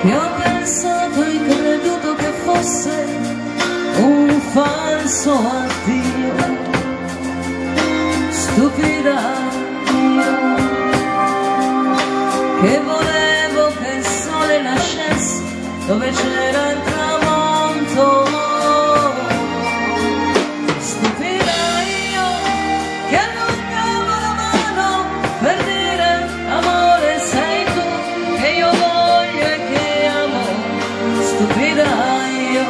che ho pensato e creduto che fosse un falso addio. Stupida io, che volevo che il sole nascesse dove c'era il tramonto. Stupida io, che allungavo la mano per dire amore sei tu, che io voglio e che amo. Stupida io,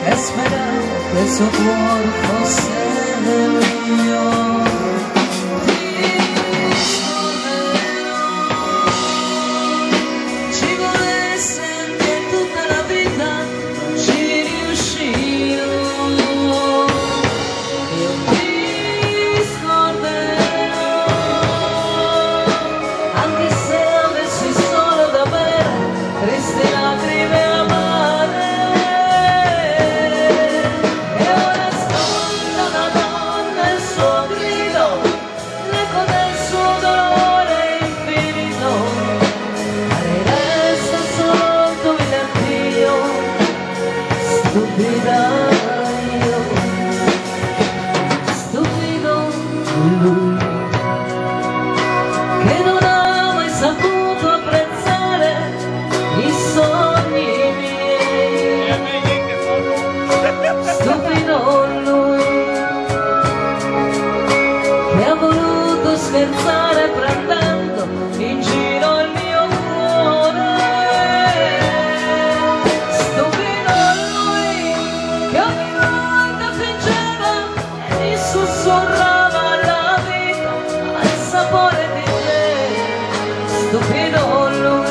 che speravo che il suo cuore fosse mio. Stupida io, stupido lui, che non ha mai saputo apprezzare i sogni miei. Stupido lui, che ha voluto scherzare prendendo in giro il mio cuore. Sussurrava la vita al sapore di te. Stupido lui.